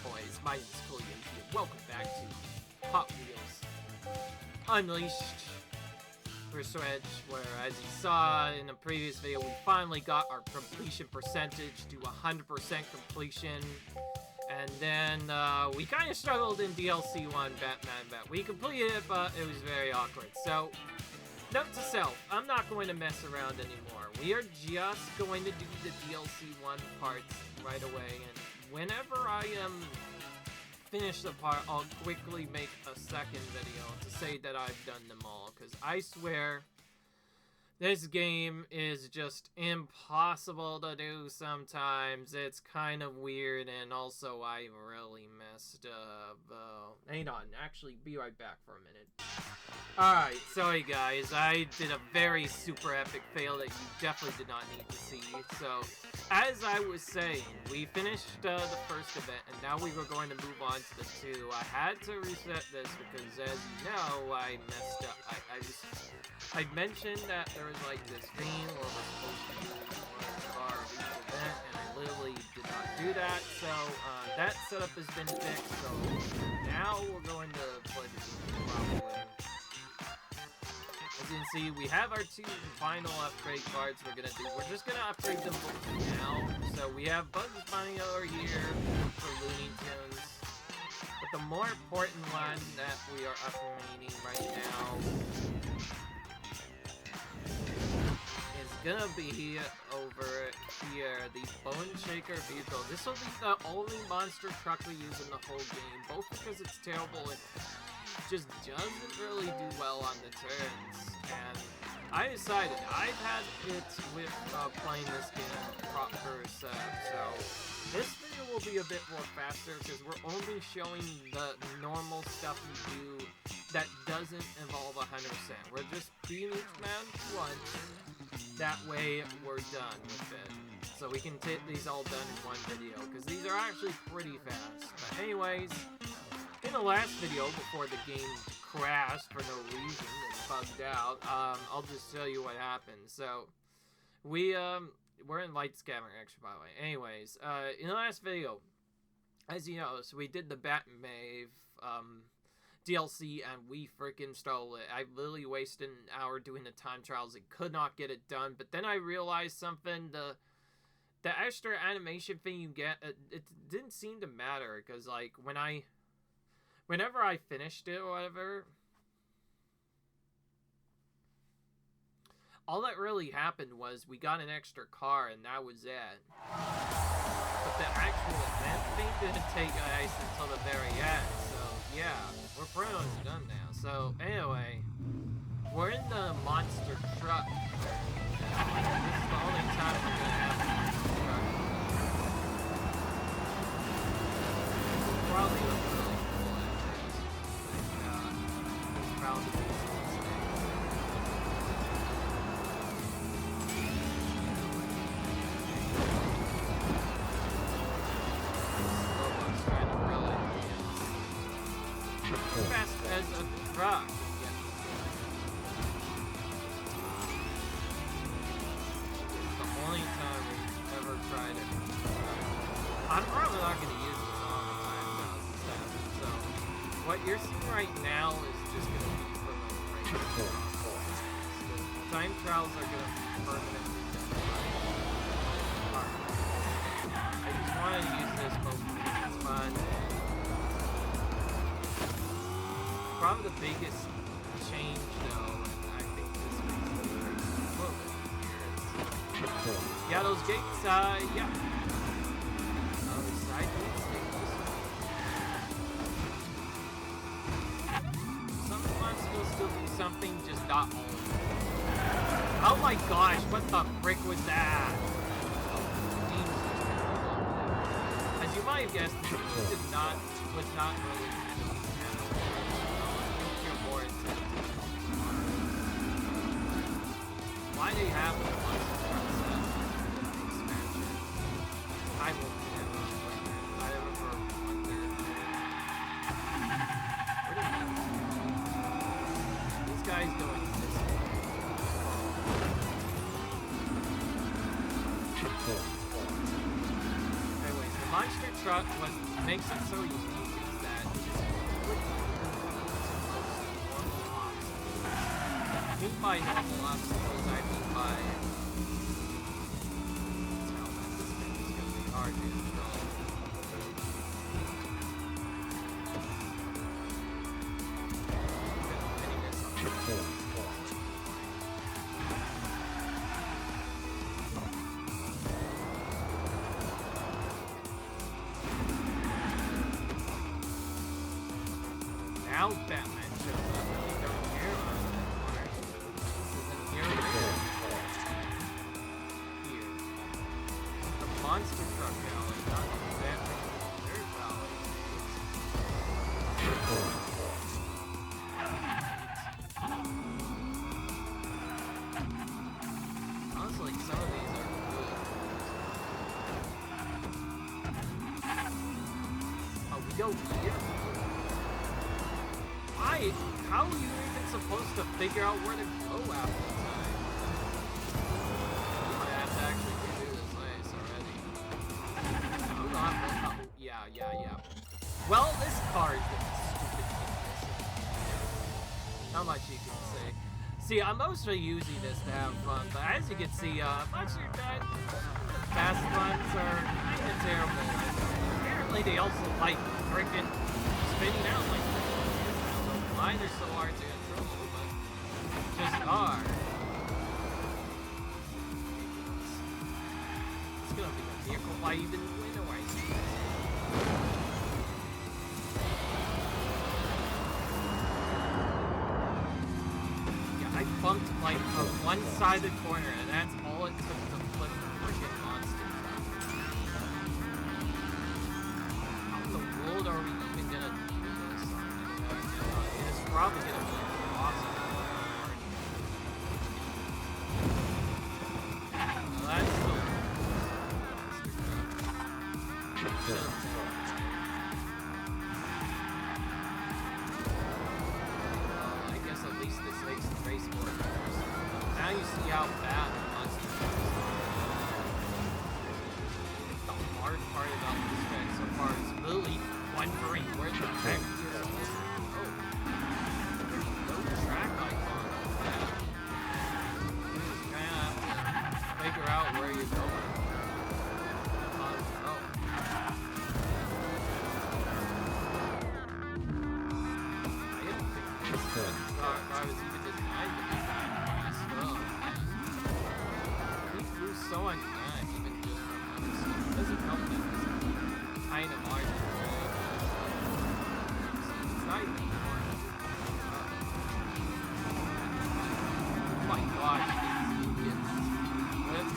boys? My name is Cody and welcome back to Hot Wheels Unleashed for Switch, where, as you saw in a previous video, we finally got our completion percentage to 100% completion. And then we kind of struggled in DLC 1, Batman Bet. We completed it, but it was very awkward. So, note to self, I'm not going to mess around anymore. We are just going to do the DLC 1 parts right away. And whenever I finish the part, I'll quickly make a second video to say that I've done them all. Because I swear, this game is just impossible to do sometimes. It's kind of weird, and also I really messed up. Hang on, actually, be right back for a minute. Alright, sorry guys, I did a very super epic fail that you definitely did not need to see. So, as I was saying, we finished the first event, and now we were going to move on to the two. I had to reset this because, as you know, I messed up. I mentioned that there was like this theme where we're supposed to do one car of each event, and I literally did not do that. So that setup has been fixed. So now we're going to play the game properly. As you can see, we have our two final upgrade cards we're gonna do. We're just gonna upgrade them both now. So we have Bugs Bunny over here for Looney Tunes. But the more important one that we are upgrading right now is gonna be over here, the Bone Shaker vehicle. This will be the only monster truck we use in the whole game, both because it's terrible and just doesn't really do well on the turns. And I decided I've had it with playing this game proper setup, so this video will be a bit more faster because we're only showing the normal stuff we do that doesn't involve 100%. We're just beating each man once. That way, we're done with it. So we can get these all done in one video, because these are actually pretty fast. But anyways, in the last video, before the game crashed for no reason and bugged out, I'll just show you what happened. So, we're in Light Scavenger, actually, by the way. Anyways, in the last video, as you know, so we did the Batmave, DLC, and we freaking stole it. I literally wasted an hour doing the time trials and could not get it done. But then I realized something. The extra animation thing you get, it didn't seem to matter. Because, like, whenever I finished it or whatever, all that really happened was we got an extra car and that was it. But the actual event thing didn't take place until the very end. Yeah, we're pretty much done now. So, anyway, we're in the monster truck. This is the only time we're gonna have a monster truck. Probably look really cool at first. But, probably be some fast as a truck. Yeah. It's the only time we've ever tried it. I'm probably not going to use this all the time now, so what you're seeing right now is just going to be for my regular. Time trials are going to be permanently different. I just wanted to use this mostly because it's fun. Probably the biggest change, though, and I think this makes the equivalent here, is... Yeah, those gates, yeah. The side gates, some months will still do something, just not all. Oh my gosh, what the frick was that? As you might have guessed, the game was not really... Why do you have the monster trucks expansion? I will never play that. I never wonder. What is this? This guy's going this way. Anyways, the monster truck, what makes it so unique is that it's normal obstacles. I mean by normal obstacles, I mean by... This thing is going to be hard to control. Now Batman shows up and we don't hear him anymore. And here we go. Here. The Monster Truck Alley, not the Batman Dirt Alley. Honestly, some of these are good. Oh, we go here? How are you even supposed to figure out where to go after time? I have to actually redo this place already. Hold on. Yeah. Well, this car is getting stupid innocent. Not much you can say. See, I'm mostly using this to have fun, but as you can see, most of that fast runs are kind of terrible. Apparently, they also like freaking spinning out like that. Mine are so hard to control, but just are. It's gonna be a vehicle I even win a race. Yeah, I bumped like one side of the corner, and that's all it took to flip the freaking monster. How in the world are we even gonna do this? It's probably gonna be awesome. Well, that's still I guess at least this makes the race more interesting. Now you see how bad the monster is. The hard part about this track so far is really wondering where the heck you're supposed to go. Track icon. You just kind of have to figure out where you're going. I didn't think this car was even designed to be that fast. We flew so on time, even just from understanding. It doesn't help that this kind of margin. It's not even my gosh, these idiots. Let me.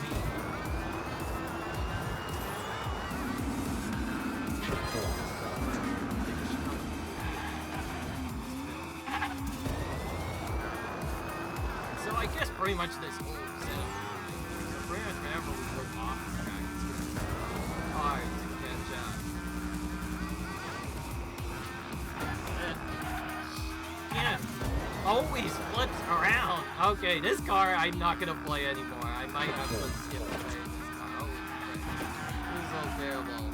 So I guess pretty much this whole setup. So pretty much whenever we go off the track, it's hard to catch up. Yeah. Always flips around. Okay, this car I'm not gonna play anymore. I might have to skip away this car. Oh, this is so terrible.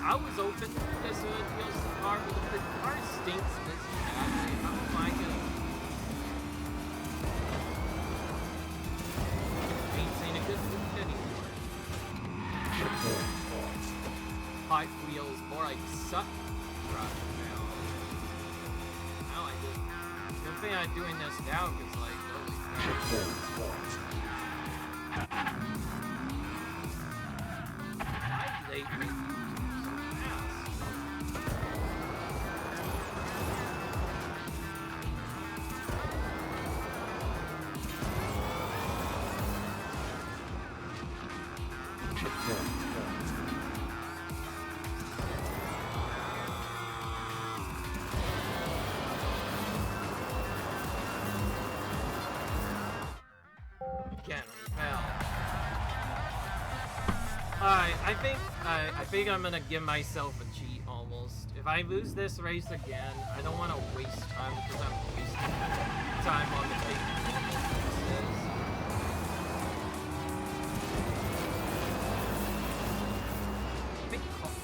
I was open to this DLC car, but if the car stinks this badly, how am I gonna maintain a good look anymore? Hot wheels, more like suck truck now. Now I just. Good thing I'm doing this now, because, like, holy crap. Why do they move so fast? Again, we fell. Alright, I think I'm gonna give myself a cheat almost. If I lose this race again, I don't want to waste time because I'm wasting time on the big races.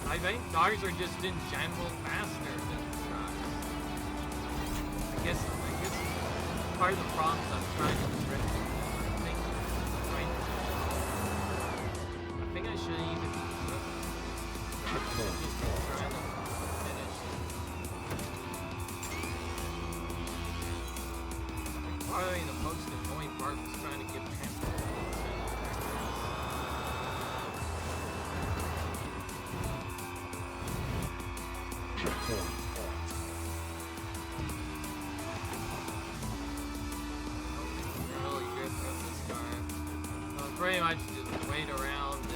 I I think cars are just in general faster than trucks. I guess part of the problems I'm trying to drift. I think I should even just trying to finish. Probably the most annoying part was trying to get past. Really good from this car. Pretty much just wait around and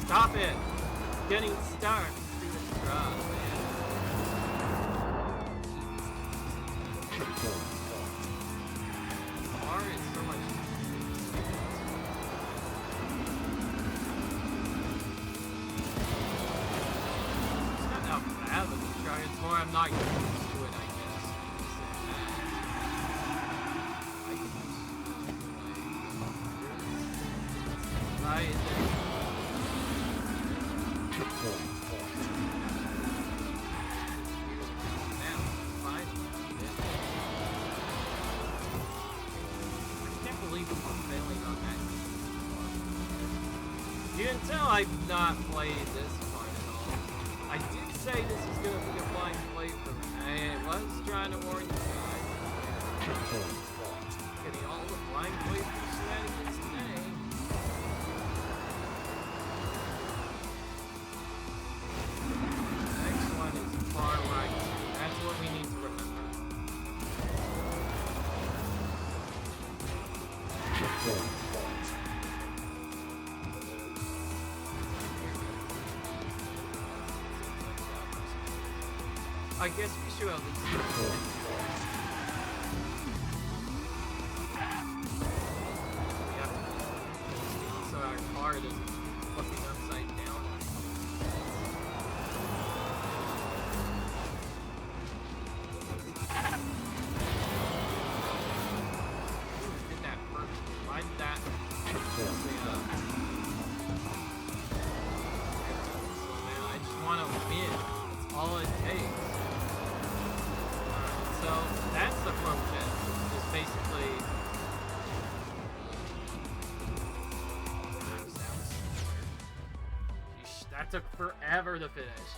stop it! Getting stuck. Stupid truck, man. Car is so much. It's not that bad of a truck. It's more I'm not used to it, I guess. Right there. You can tell I've not played this part at all. I did say this is going to be a blind playthrough. I was trying to warn you guys. Getting all the blind playthrough shenanigans today. Next one is far right. That's what we need to remember. I guess we should at least so our car doesn't fucking upside down. Did that perfect. Why did that? Man, I just want to win. That's all it takes. So that's the function, is basically that took forever to finish.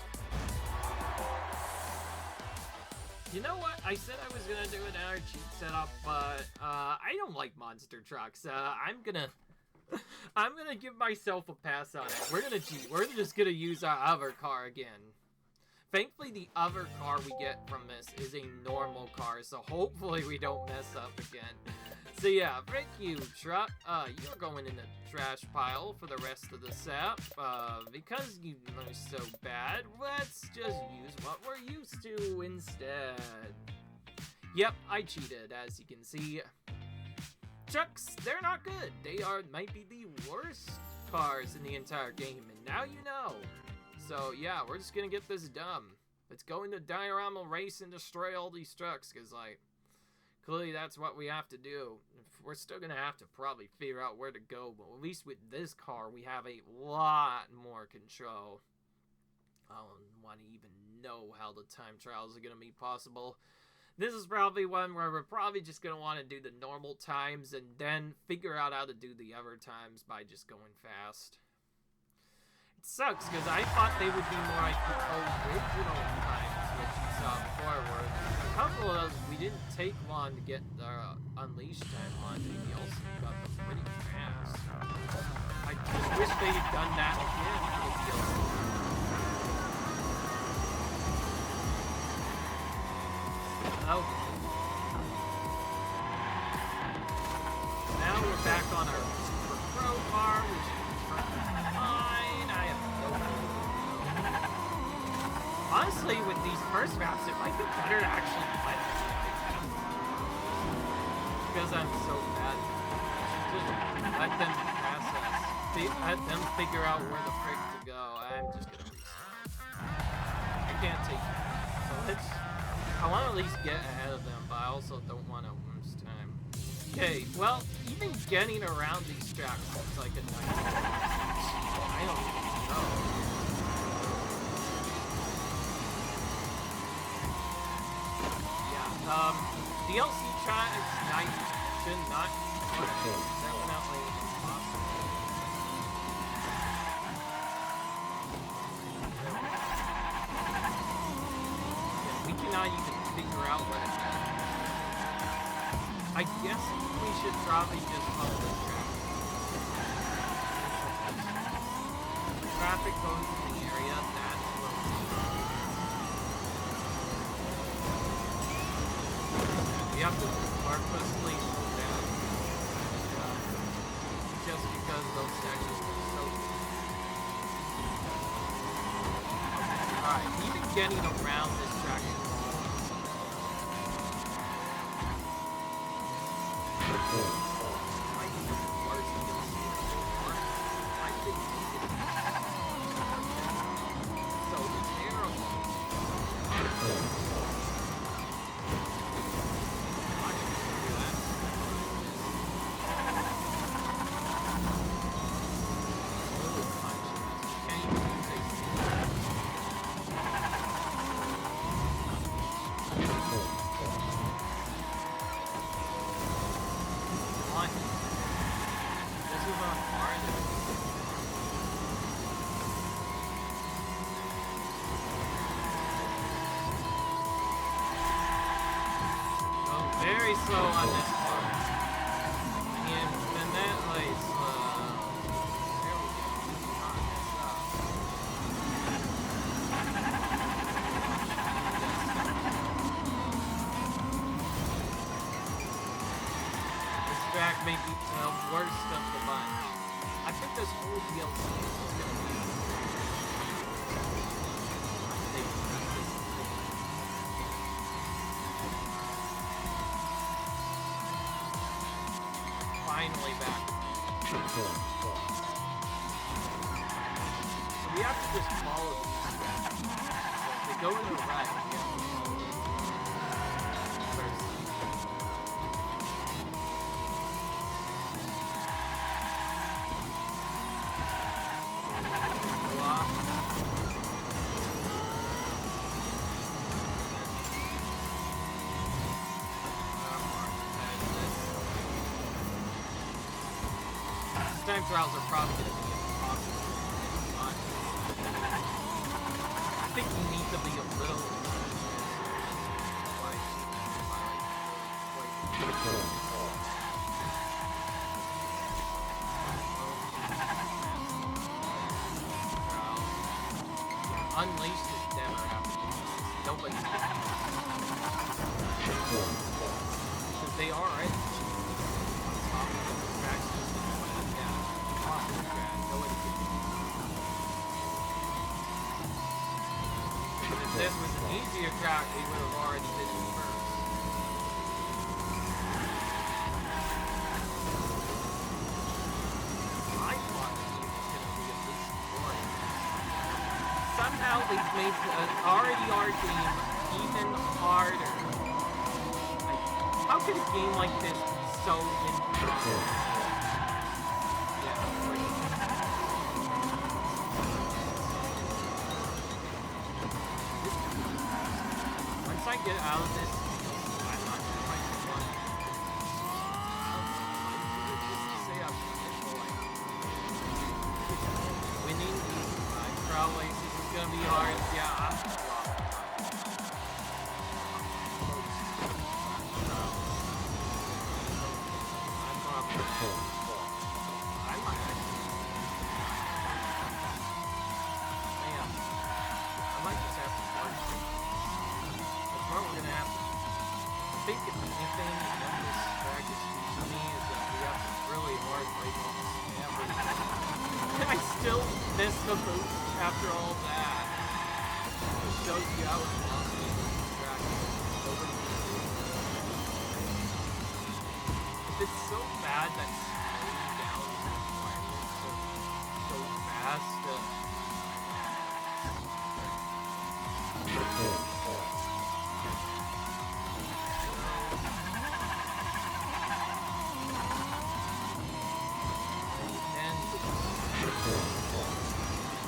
You know what? I said I was gonna do another cheat setup, but I don't like monster trucks. I'm gonna give myself a pass on it. We're gonna cheat. We're just gonna use our other car again. Thankfully, the other car we get from this is a normal car, so hopefully we don't mess up again. So yeah, thank you, truck. You're going in the trash pile for the rest of the set. Because you know so bad, let's just use what we're used to instead. Yep, I cheated, as you can see. Trucks, they're not good. They might be the worst cars in the entire game, and now you know. So yeah, we're just gonna get this done. Let's go into diorama race and destroy all these trucks, cause like, clearly that's what we have to do. We're still gonna have to probably figure out where to go, but at least with this car, we have a lot more control. I don't want to even know how the time trials are gonna be possible. This is probably one where we're probably just gonna want to do the normal times and then figure out how to do the other times by just going fast. It sucks, because I thought they would be more like the original times, which you saw before, where a couple of those we didn't take long to get the Unleashed time on, and we also got them pretty fast. I just wish they had done that again for the DLC. Oh. Now we're back on our Super Pro car, which is fine. I have no idea. Honestly, with these first maps, it might be better to actually play this because I'm so bad. Let them pass us. Let them figure out where the frick to go. I'm just gonna restart. I can't take it. So I want to at least get ahead of them, but I also don't want to lose time. Okay, well, even getting around these tracks looks like a nightmare. I don't even know. DLC tracks night should not definitely impossible. We cannot even figure out what it is. I guess we should probably just follow the track. Traffic goes in the area, that's where we have to purposely slow down. Just because those sections are so alright, even getting around this track is very slow on this part. And then that like there we go. Not mess up. This track may be the worst of the bunch. I think this whole DLC is gonna be finally back. So we have to just follow these tracks. So if they go to the right, we have to follow first. Go off. Time trials are probably going to be impossible. I think you need to be a little Unleashed is never happening. Nobody's because they are right. Top of the tracks. If this was an easier track, we would have already been in first. I thought the game was going to be at least boring. Somehow they've made an RER game even harder. Like, how could a game like this be so impossible? I get out of this, I'm not sure if I can run. Just to say I'm winning these trial races is gonna be hard. Yeah, I'm missed the boost after all that. It shows you how impossible this track is. Nobody can do it. If it's so bad that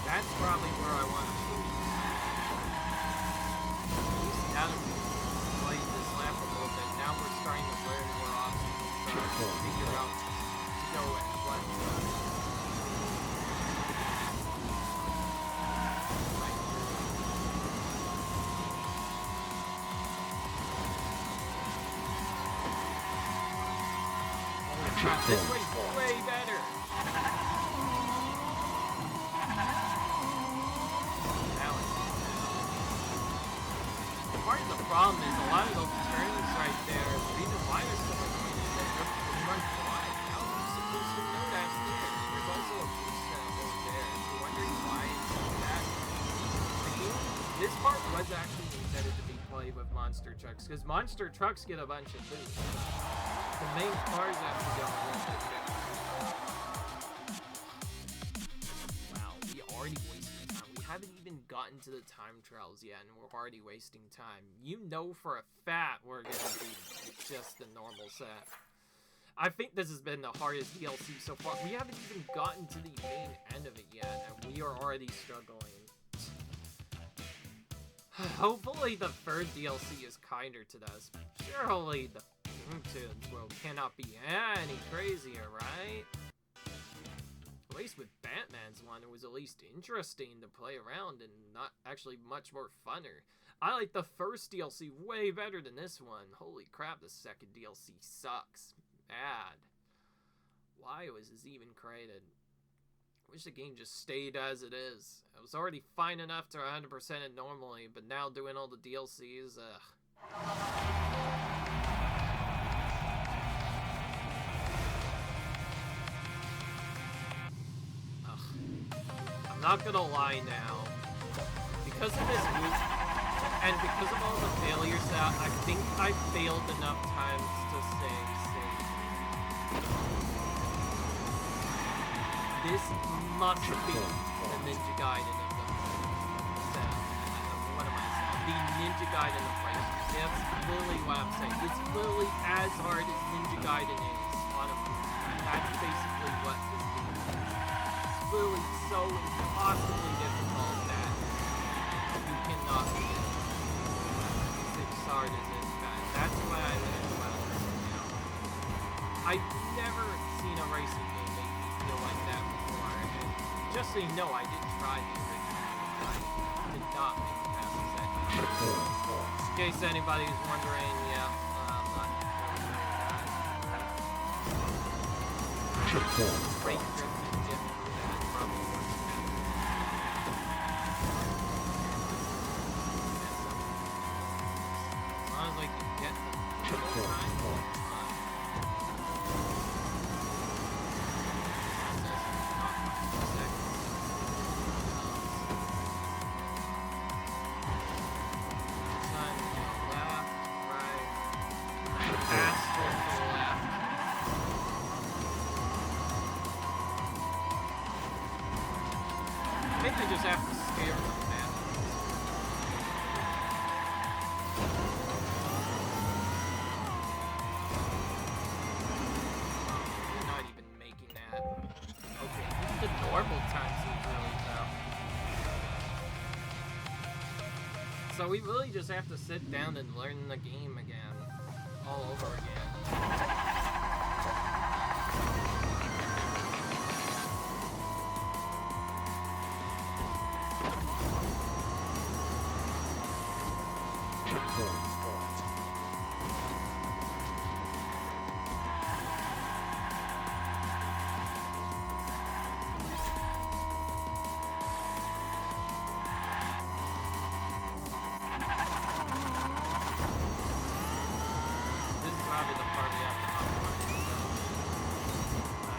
That's probably where I want to shoot. At least now that we've played this lap a little bit, now we're starting to learn more obstacles, so figure out to go at what. This way's way better. Part of the problem is a lot of those turns right there. The reason why they're so annoying is that they're pretty much wide. How are you supposed to know that's there? There's also a boost over there. If you're wondering why it's like that, the game, this part was actually intended to be played with monster trucks, because monster trucks get a bunch of boosts. The main cars have to go a little bit different. Wow, we already wasted time. We haven't even gotten to the time trials yet, and we're already wasting time. You know for a fact we're gonna do just the normal set. I think this has been the hardest DLC so far. We haven't even gotten to the main end of it yet, and we are already struggling. Hopefully the third DLC is kinder to us. Surely the world cannot be any crazier, right? At least with Batman's one, it was at least interesting to play around and not actually much more funner. I like the first DLC way better than this one. Holy crap, the second DLC sucks. Bad. Why was this even created? I wish the game just stayed as it is. It was already fine enough to 100% it normally, but now doing all the DLCs, I'm not gonna lie now. Because of this loop, and because of all the failures that I think I failed enough times to say safe. This must be the Ninja Gaiden of the set. What am I saying? The Ninja Gaiden of Racers. That's literally what I'm saying. It's literally as hard as Ninja Gaiden is on a movie. That's basically what this game is. It's literally so impossibly difficult that you cannot be it. It's hard as this guy. That's why I like about this now. I've never seen a racing game make me feel like that before. And just so you know, I did try the original. I did not make it past the second. In case anybody's wondering, yeah, I'm not great drifting dip that probably works better. As long as I can get the full time, it's fine. Not much per second. Time to go left, right, faster to the left. I think I just have to scare them now. We're not even making that. Okay, even the normal time seems really tough. So we really just have to sit down and learn the game again. All over again. This is probably the part we have to optimize.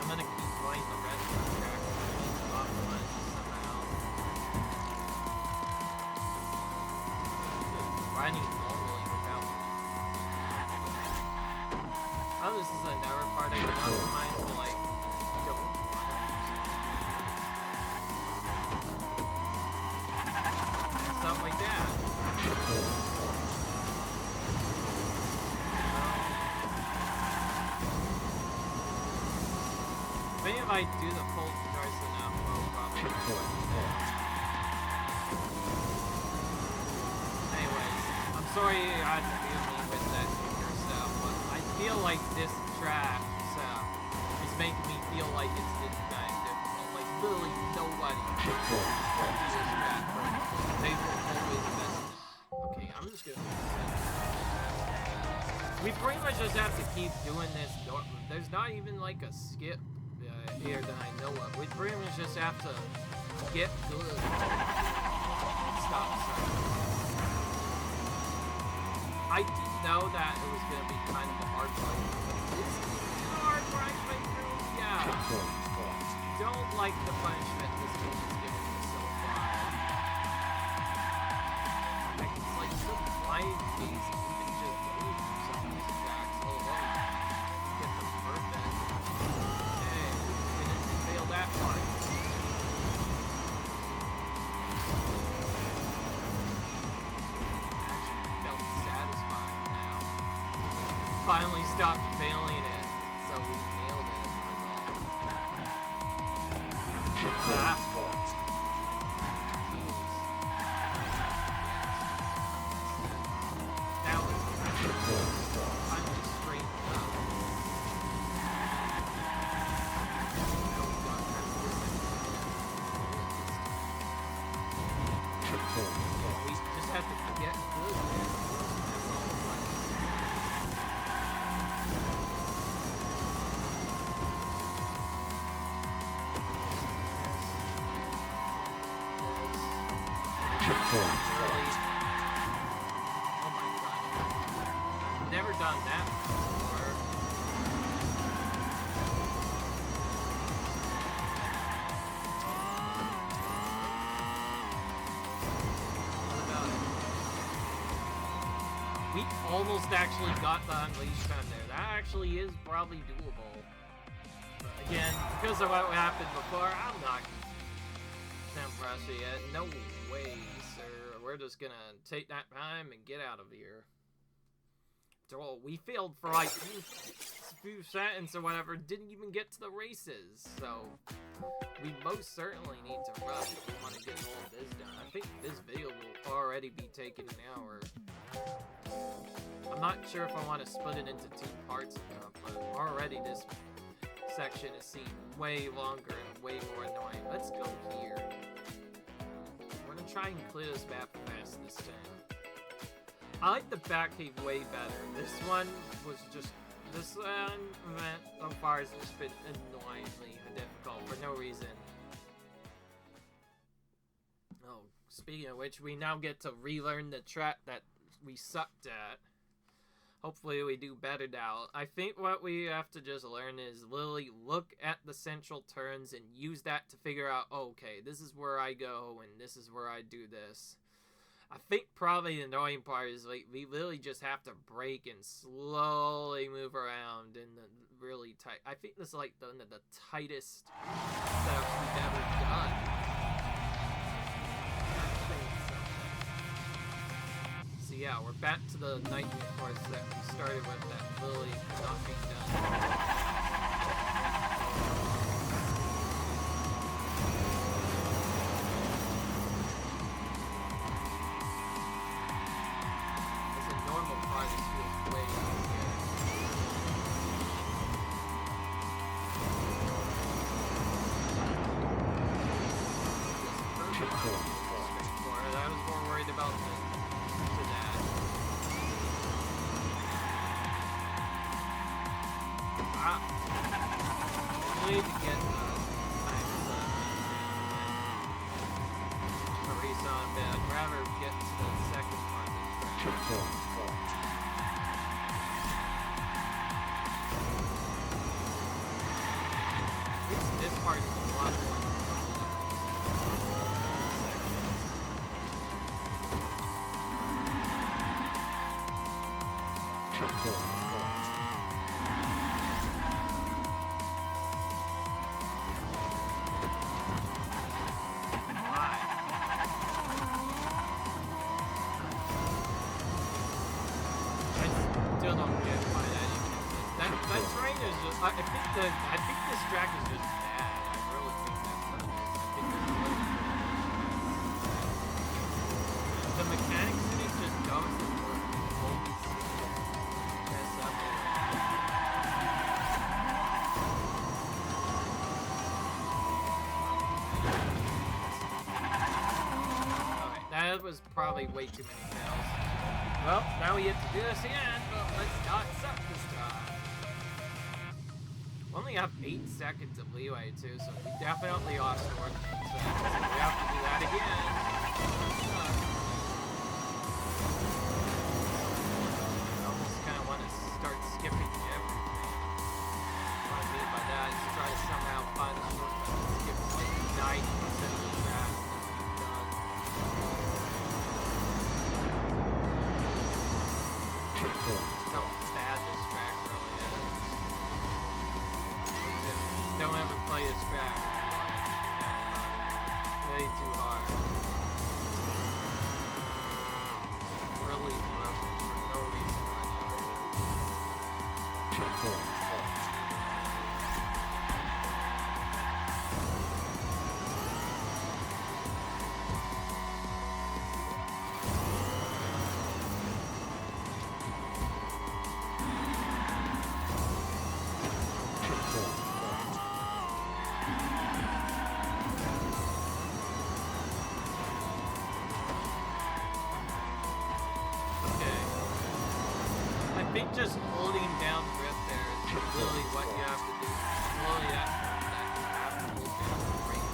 I'm gonna keep playing the rest of the track so I need to optimize it somehow. Riding normally without. Oh, this is another part I can optimize, but like, don't want to. Stuff like that. Maybe if I do the full choice enough, we'll Anyways, I'm sorry you had to deal with that yourself, but I feel like this track is making me feel like it's this kind of difficult. Like, literally nobody can do this track. They will always mess it. Okay, I'm just gonna... We pretty much just have to keep doing this. There's not even like a skip here that I know of. We pretty much just have to get good. Stop sign. I did know that it was gonna be kind of a hard fight. It's a hard fight through. Yeah. Don't like the punishment this game is giving me so far. Like, it's like so blind easy. You can just go through some of these attacks alone. Get them perfect. Okay, we didn't fail that part. Finally stopped failing it, so we nailed it as a result. Now it's time to straighten up. We just have to get good. Oh my god. Never done that before. What about it? We almost actually got the Unleashed time there. That actually is probably doable. But again, because of what happened before, I'm not gonna press it yet. No way, sir. We're just gonna take that time and get out of here. So we failed for like few seconds or whatever, didn't even get to the races. So we most certainly need to rush if we want to get all of this done. I think this video will already be taking an hour. I'm not sure if I want to split it into 2 parts now, but already this section is seen way longer and way more annoying. Let's go here. We're gonna try and clear this map fast this time. I like the back cave way better. This one was just... This event so far has just been annoyingly difficult for no reason. Oh, speaking of which, we now get to relearn the track that we sucked at. Hopefully we do better now. I think what we have to just learn is literally look at the central turns and use that to figure out, oh, okay, this is where I go and this is where I do this. I think probably the annoying part is like we literally just have to brake and slowly move around in the really tight. I think this is like one of the tightest setups we've ever done. So yeah, we're back to the nightmare course that we started with that literally could not be done. I think this track is just bad. I really think that's what it is. I think was probably way too many fails. Well, now we have to do this again, but let's not suck this time. We only have 8 seconds of leeway, too, so we definitely lost the work. So we have to do that again. I almost kind of want to start skipping everything. What I mean by that is try to somehow find a shortcut that skips like 90% of the track. How bad this track really is. Don't ever play this track. Way too hard. Really broken for no reason whatsoever. I think just holding down grip there is really what you have to do. Really, you have to hold down the brake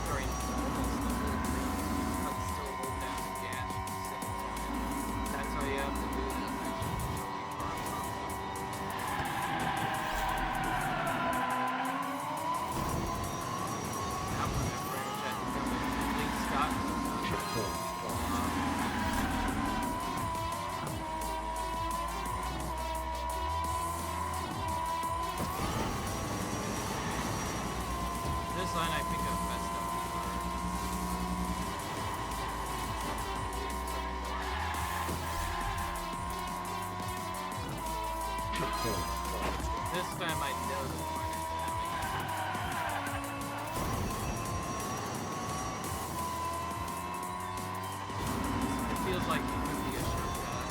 during almost the whole thing, but still hold down the gas at the same time. That's all you have to do to actually control your car properly. That one, that branch had to come in complete stop. This line I think I've messed up before. This time I know the line. It feels like it could be a shortcut.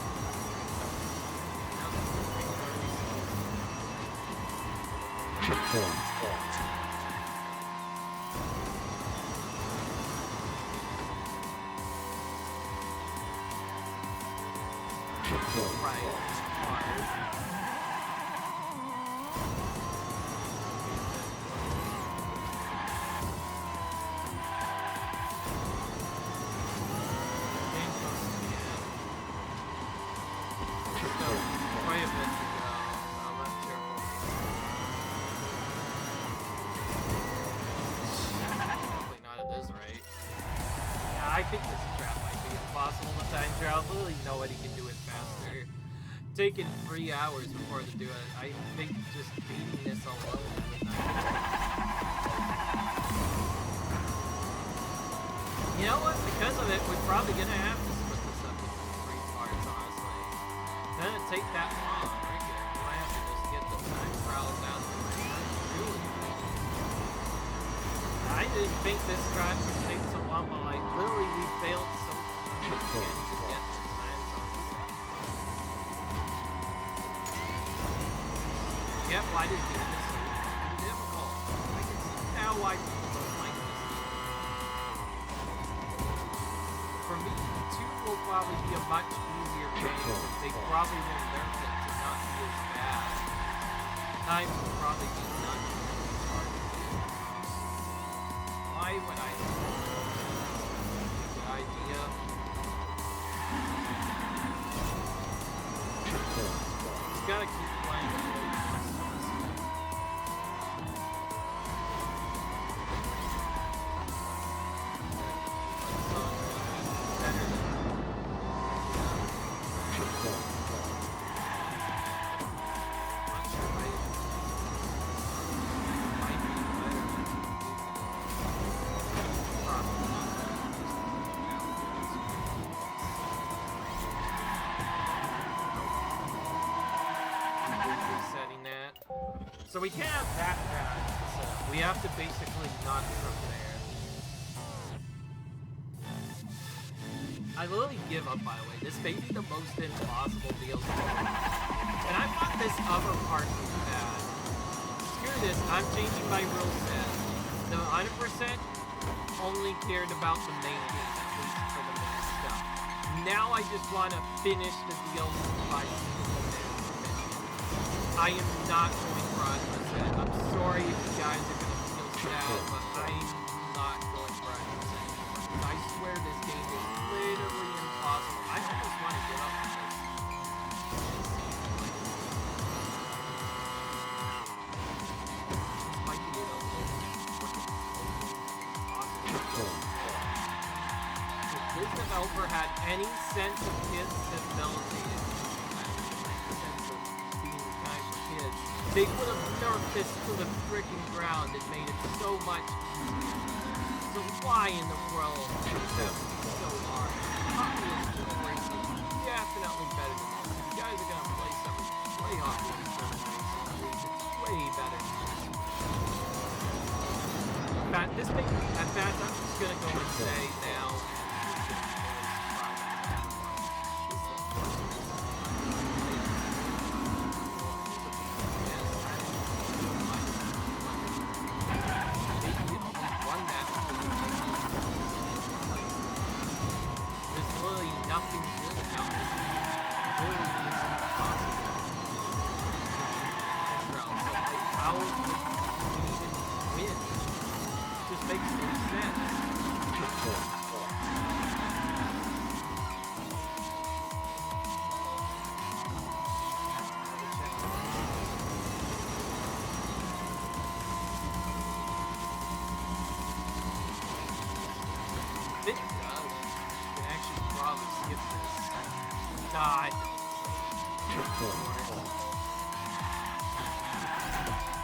Now that the brake already right, hard. Still quite a bit to go. I'm not careful. Definitely not at this rate. Yeah, I think this trap might be impossible to time trial. Literally nobody can do it faster. Taking 3 hours before to do it. I think just beating this alone would not be. You know what? Because of it, we're probably gonna have to split this up into 3 parts, honestly. It doesn't take that long, right here. We might have to just get the time trials out there. Really. I didn't think this drive would take so long, but like literally we failed so much to get the times on this. Yep, why did you do this so difficult? I can see now why people don't like this. For me, 2 will probably be a much easier game. They probably will learn it to not be as bad. Times will probably be not as hard to do. Why would I do that? Good idea. Just gotta keep playing with it. So we can't have that bad. We have to basically knock from there. I literally give up, by the way. This may be the most impossible deal. And I thought this other part was bad. Screw this, I'm changing my rule set. The 100% only cared about the main game, at least for the main Now I just want to finish the DLC by single mission. I am not going for 100%. I'm sorry if you guys are going to feel sad, but I'm not going for 100%. I swear this game is literally impossible. I almost want to give up on this. This might be a little possible. If this developer had any sense of disability, sense of being kind for kids, they would have nerfed this to the freaking ground and made it so much easier. So why in the world is it so hard? Hot Wheels Racing is definitely better than this. If you guys are gonna play something, play Hot Wheels Racing. It's way better than this. But this thing, at that, I'm just gonna go and say now.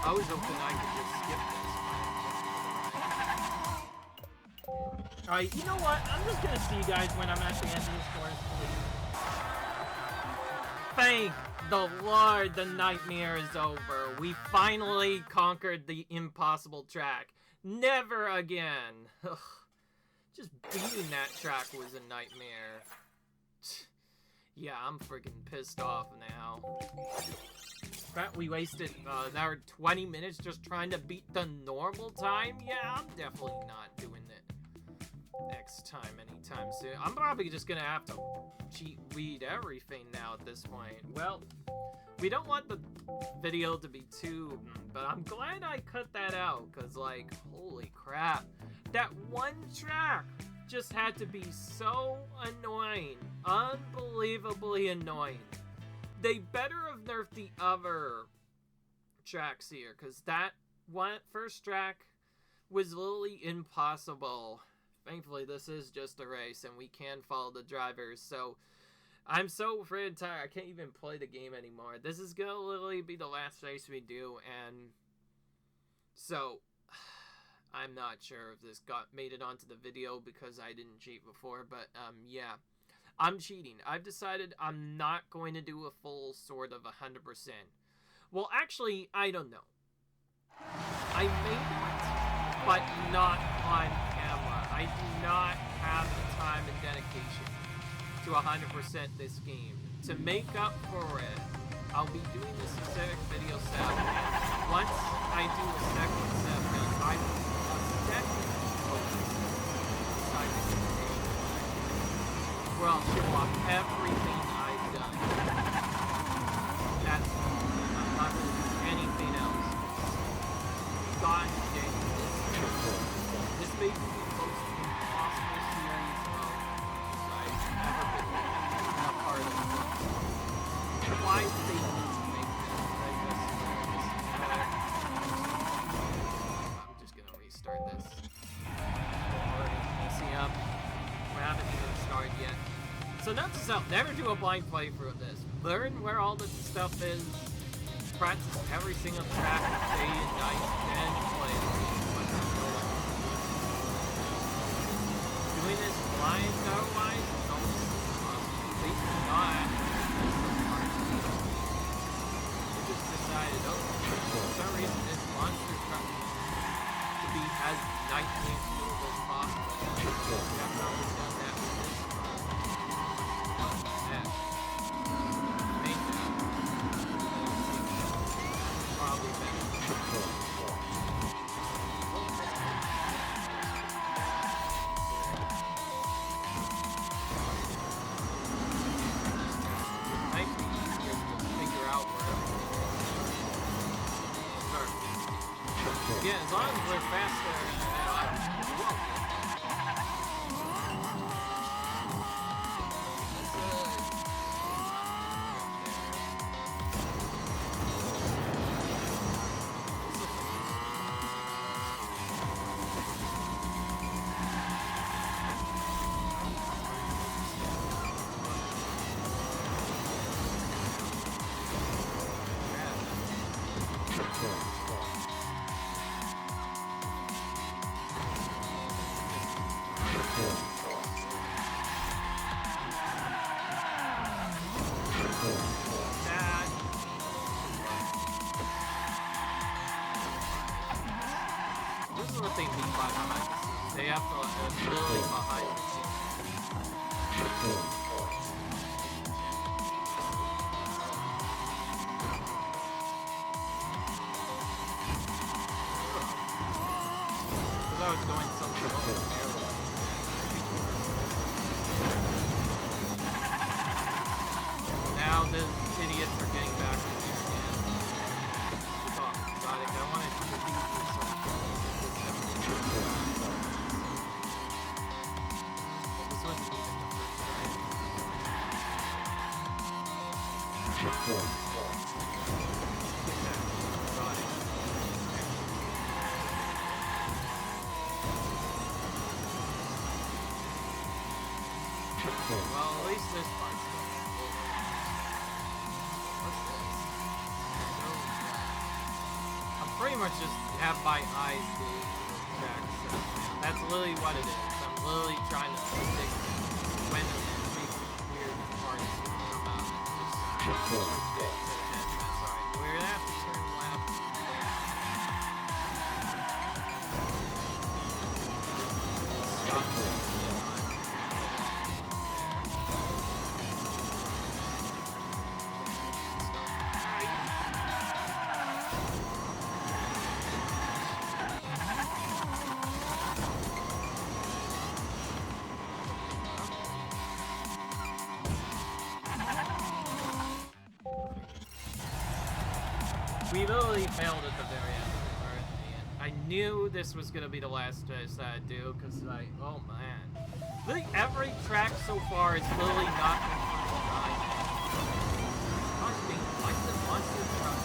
I was hoping I could just skip this. Alright, you know what? I'm just gonna see you guys when I'm actually ending this course, please. Thank the Lord, the nightmare is over. We finally conquered the impossible track. Never again. Ugh. Just beating that track was a nightmare. Yeah, I'm freaking pissed off now. Crap, we wasted our 20 minutes just trying to beat the normal time? Yeah, I'm definitely not doing it next time anytime soon. I'm probably just gonna have to cheat read everything now at this point. Well, we don't want the video to be too, but I'm glad I cut that out, because, like, holy crap. That one track just had to be so annoying. Unbelievably annoying. They better have nerfed the other tracks here, because that first track was literally impossible. Thankfully, this is just a race, and we can follow the drivers, so I'm so afraid tired. I can't even play the game anymore. This is gonna literally be the last race we do, and so I'm not sure if this made it onto the video because I didn't cheat before, but yeah. I'm cheating. I've decided I'm not going to do a full sort of 100%. Well, actually, I don't know. I may do it, but not on camera. I do not have the time and dedication to 100% this game. To make up for it, I'll be doing a specific video set. Once I do a second set, I will where I'll show off everything I've done. That's all. I'm not going to do anything else. God dang this may be the most impossible series I've ever been a part of. Why did they need to make this? I'm just going to restart this. PC up. We haven't even started yet. So note to self, never do a blind playthrough of this. Learn where all the stuff is, practice every single track day and night, then play it. Doing this blind otherwise is almost impossible. At least not. We just decided, oh, for some reason this monster truck to be as nicely smooth as possible. I've always done that with this. Probably better. long as we're faster, whoa. This is what they mean by behind the scenes. They have to literally behind the scenes. Because I was going so slow. Now the idiots are getting back to me again. Oh, got it. I wanted to defeat you something. This wasn't even the first time. Got it. Well, at least this part's done. What's this? I'm pretty much just have my eyes glued to the track, so that's literally what it is. I'm literally trying to predict when these weird parts come out and just predict to the head. Sorry, we're gonna have to turn left. Stop it. We literally failed at the very end, or at the end. I knew this was gonna be the last race that I'd do, because like, oh man. Literally every track so far is literally not in front of mine. Gosh dang, why is the monster truck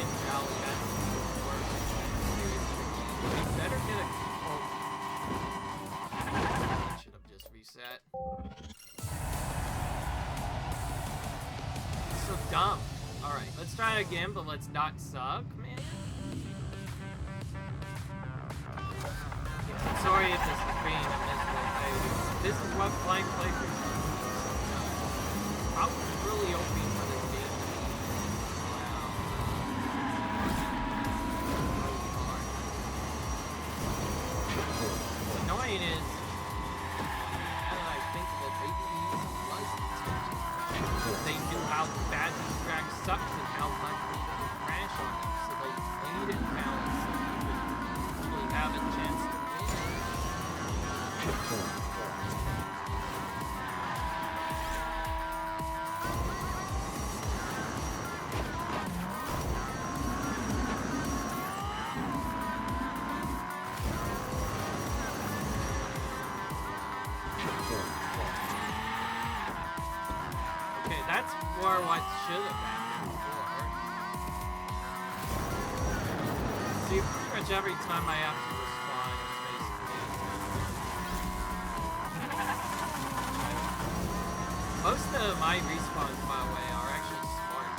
in Valley that's worse? Seriously. We better get a... Oh. I should have just reset. It's so dumb. Alright, let's try it again, but let's not suck, man. I'm sorry if this is being a miserable day. This is what flying playthroughs do sometimes. I was really hoping for this game to be What's annoying is, now that I think of it, they didn't use a license. They knew how bad these tracks sucked and how much people would crash on them, so they played it balanced so you would really have a chance to win. Okay, that's more what should have happened before. See, pretty much every time I have to respond, it's basically... Most of my respawns, by the way, are actually smart.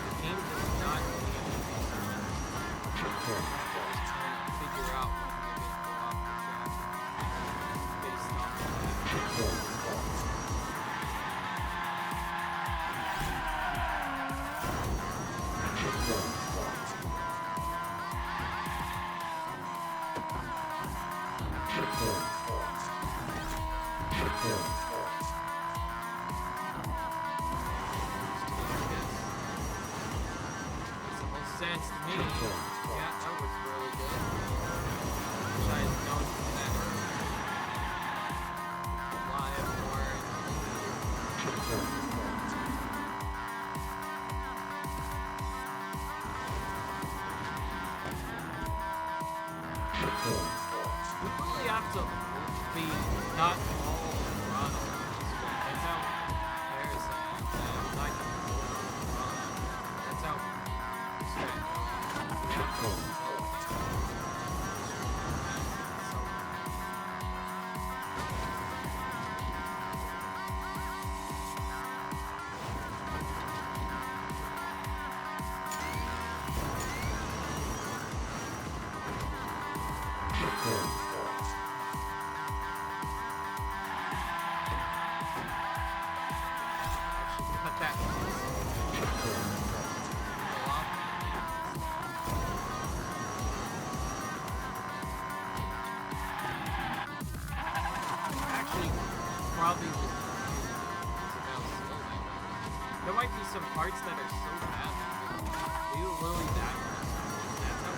The game does not give me any respawns. Just trying to figure out when you're going to go off the track based on that. We really have to be not all run on this one. That's how Harrison like that's how cut that. Actually, probably just there might be some parts that are so bad that we were really that. That's how.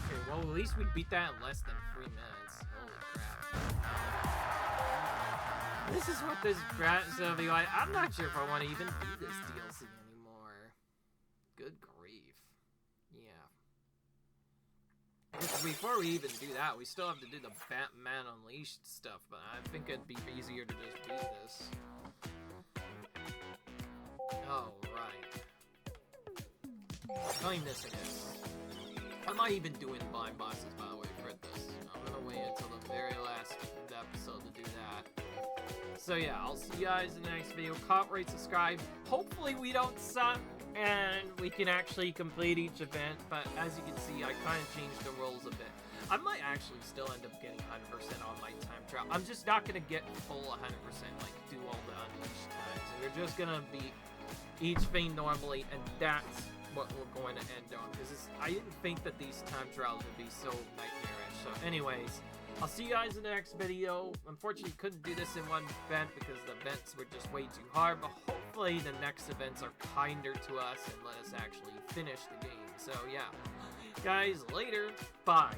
Okay, well at least we beat that in less than 3 minutes. Holy crap. This is what this Brat's gonna be like. I'm not sure if I want to even do this DLC anymore. Good grief. Yeah. Before we even do that, we still have to do the Batman Unleashed stuff, but I think it'd be easier to just beat this. Oh, right. Kindness it is. I'm not even doing blind bosses, by the way, for this. I'm gonna wait until the very last episode to do that. So yeah, I'll see you guys in the next video. Comment, rate, subscribe. Hopefully we don't suck and we can actually complete each event, but as you can see, I kind of changed the rules a bit. I might actually still end up getting 100% on my time trial. I'm just not gonna get full 100%, like do all the unleashed times. And we're just gonna beat each thing normally, and that's what we're going to end on, because I didn't think that these time trials would be so nightmarish. So anyways, I'll see you guys in the next video. Unfortunately, couldn't do this in one event because the events were just way too hard, but hopefully the next events are kinder to us and let us actually finish the game. So yeah, guys, later, bye.